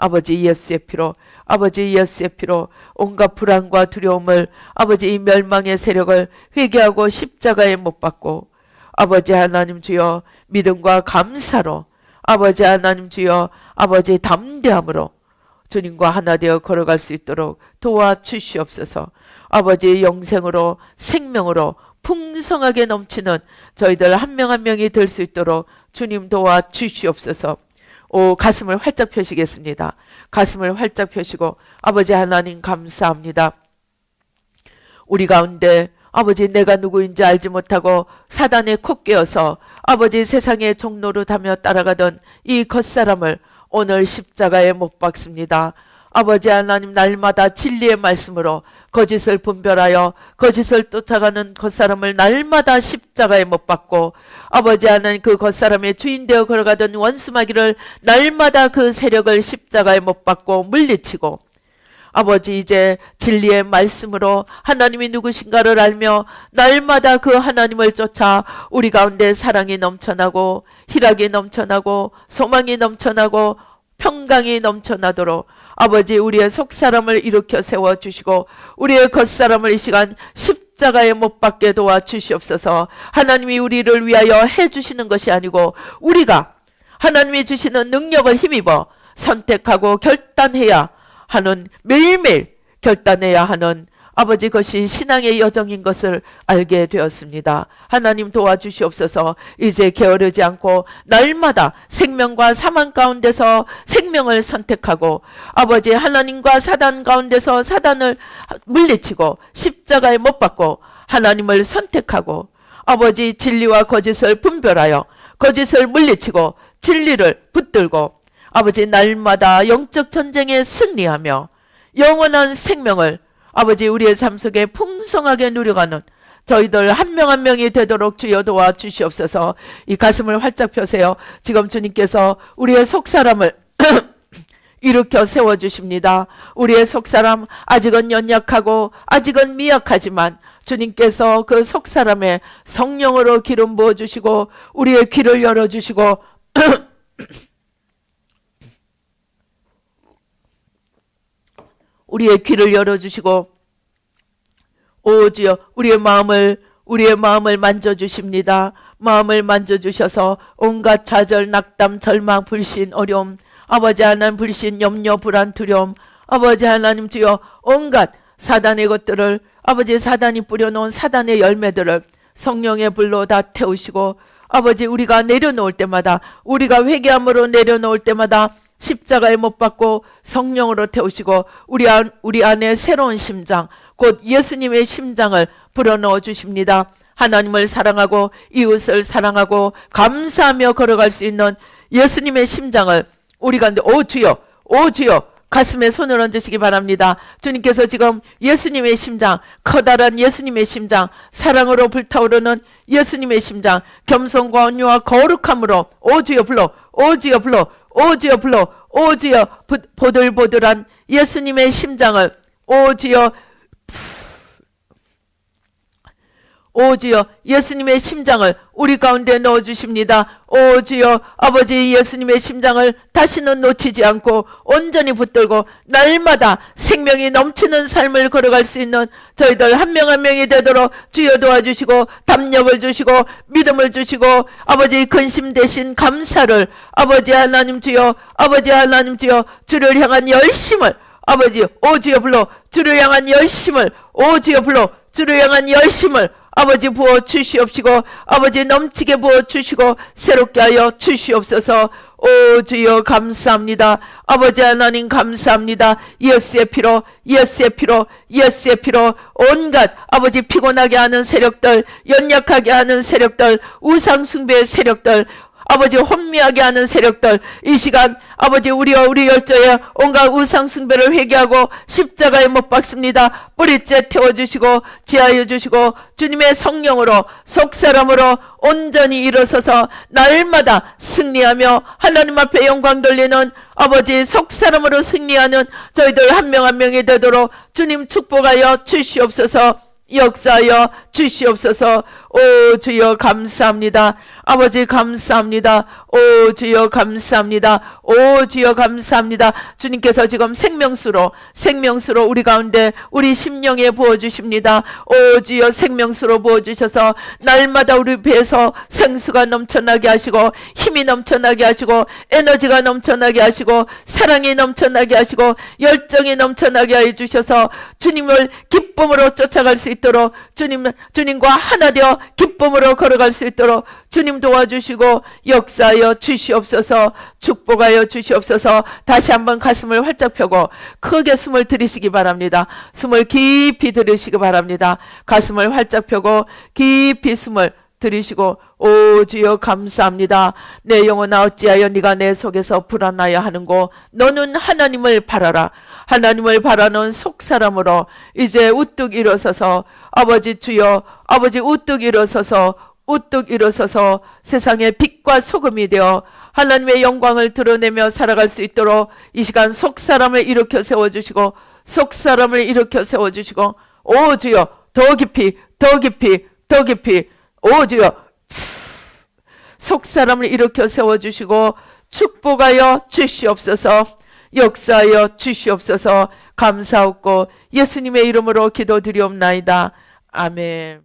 아버지 예수의 피로 아버지 예수의 피로 온갖 불안과 두려움을 아버지 이 멸망의 세력을 회개하고 십자가에 못 박고 아버지 하나님 주여 믿음과 감사로 아버지 하나님 주여 아버지 담대함으로 주님과 하나 되어 걸어갈 수 있도록 도와주시옵소서. 아버지 영생으로 생명으로 풍성하게 넘치는 저희들 한 명 한 명이 될 수 있도록 주님 도와주시옵소서. 오 가슴을 활짝 펴시겠습니다. 가슴을 활짝 펴시고 아버지 하나님 감사합니다. 우리 가운데 아버지 내가 누구인지 알지 못하고 사단의 콧깨어서 아버지 세상의 종로로 다며 따라가던 이 겉사람을 오늘 십자가에 못 박습니다. 아버지 하나님 날마다 진리의 말씀으로 거짓을 분별하여 거짓을 쫓아가는 겉사람을 날마다 십자가에 못 박고 아버지 하나님 그 겉사람의 주인 되어 걸어가던 원수마귀를 날마다 그 세력을 십자가에 못 박고 물리치고 아버지 이제 진리의 말씀으로 하나님이 누구신가를 알며 날마다 그 하나님을 쫓아 우리 가운데 사랑이 넘쳐나고 희락이 넘쳐나고 소망이 넘쳐나고 평강이 넘쳐나도록 아버지 우리의 속사람을 일으켜 세워주시고 우리의 겉사람을 이 시간 십자가에 못 박게 도와주시옵소서. 하나님이 우리를 위하여 해주시는 것이 아니고 우리가 하나님이 주시는 능력을 힘입어 선택하고 결단해야 하는 매일매일 결단해야 하는 아버지 것이 신앙의 여정인 것을 알게 되었습니다. 하나님 도와주시옵소서. 이제 게으르지 않고 날마다 생명과 사망 가운데서 생명을 선택하고 아버지 하나님과 사단 가운데서 사단을 물리치고 십자가에 못 박고 하나님을 선택하고 아버지 진리와 거짓을 분별하여 거짓을 물리치고 진리를 붙들고 아버지 날마다 영적 전쟁에 승리하며 영원한 생명을 아버지 우리의 삶 속에 풍성하게 누려가는 저희들 한 명 한 명이 되도록 주여 도와주시옵소서. 이 가슴을 활짝 펴세요. 지금 주님께서 우리의 속사람을 일으켜 세워주십니다. 우리의 속사람 아직은 연약하고 아직은 미약하지만 주님께서 그 속사람의 성령으로 기름 부어주시고 우리의 귀를 열어주시고 우리의 귀를 열어주시고 오 주여 우리의 마음을 만져주십니다. 마음을 만져주셔서 온갖 좌절, 낙담, 절망, 불신, 어려움 아버지 하나님 불신, 염려, 불안, 두려움 아버지 하나님 주여 온갖 사단의 것들을 아버지 사단이 뿌려놓은 사단의 열매들을 성령의 불로 다 태우시고 아버지 우리가 내려놓을 때마다 우리가 회개함으로 내려놓을 때마다 십자가에 못 박고 성령으로 태우시고 우리 안에 새로운 심장 곧 예수님의 심장을 불어넣어 주십니다. 하나님을 사랑하고 이웃을 사랑하고 감사하며 걸어갈 수 있는 예수님의 심장을 우리 가운데 오 주여 가슴에 손을 얹으시기 바랍니다. 주님께서 지금 예수님의 심장 커다란 예수님의 심장 사랑으로 불타오르는 예수님의 심장 겸손과 온유와 거룩함으로 오 주여 불러 오 주여 불러 오 주여 불러 오 주여 보들보들한 예수님의 심장을 오 주여 예수님의 심장을 우리 가운데 넣어주십니다. 오 주여 아버지 예수님의 심장을 다시는 놓치지 않고 온전히 붙들고 날마다 생명이 넘치는 삶을 걸어갈 수 있는 저희들 한 명 한 명이 되도록 주여 도와주시고 담력을 주시고 믿음을 주시고 아버지 근심 대신 감사를 아버지 하나님 주여 주를 향한 열심을 아버지 오 주여 불러 주를 향한 열심을 오 주여 불러 주를 향한 열심을 아버지 부어 주시옵시고 아버지 넘치게 부어 주시고 새롭게 하여 주시옵소서. 오 주여 감사합니다. 아버지 하나님 감사합니다. 예수의 피로 온갖 아버지 피곤하게 하는 세력들 연약하게 하는 세력들 우상 숭배의 세력들 아버지 혼미하게 하는 세력들, 이 시간 아버지 우리와 우리 열조의 온갖 우상 숭배를 회개하고 십자가에 못 박습니다. 뿌리째 태워주시고 지하여 주시고 주님의 성령으로 속사람으로 온전히 일어서서 날마다 승리하며 하나님 앞에 영광 돌리는 아버지 속사람으로 승리하는 저희들 한 명 한 명이 되도록 주님 축복하여 주시옵소서. 역사하여 주시옵소서. 오 주여 감사합니다. 아버지 감사합니다. 오 주여 감사합니다. 오 주여 감사합니다. 주님께서 지금 생명수로 우리 가운데 우리 심령에 부어주십니다. 오 주여 생명수로 부어주셔서 날마다 우리 배에서 생수가 넘쳐나게 하시고 힘이 넘쳐나게 하시고 에너지가 넘쳐나게 하시고 사랑이 넘쳐나게 하시고 열정이 넘쳐나게 해주셔서 주님을 기쁨으로 쫓아갈 수 있도록 주님과 하나 되어 기쁨으로 걸어갈 수 있도록 주님 도와주시고 역사하여 주시옵소서. 축복하여 주시옵소서. 다시 한번 가슴을 활짝 펴고 크게 숨을 들이시기 바랍니다. 숨을 깊이 들이시기 바랍니다. 가슴을 활짝 펴고 깊이 숨을 들이시고 오 주여 감사합니다. 내 영혼아 어찌하여 네가 내 속에서 불안하여 하는고 너는 하나님을 바라라. 하나님을 바라는 속사람으로 이제 우뚝 일어서서 아버지 주여 아버지 우뚝 일어서서 세상의 빛과 소금이 되어 하나님의 영광을 드러내며 살아갈 수 있도록 이 시간 속사람을 일으켜 세워주시고 오 주여 더 깊이 오 주여 속사람을 일으켜 세워주시고 축복하여 주시옵소서. 역사하여 주시옵소서. 감사하고 예수님의 이름으로 기도드리옵나이다. 아멘.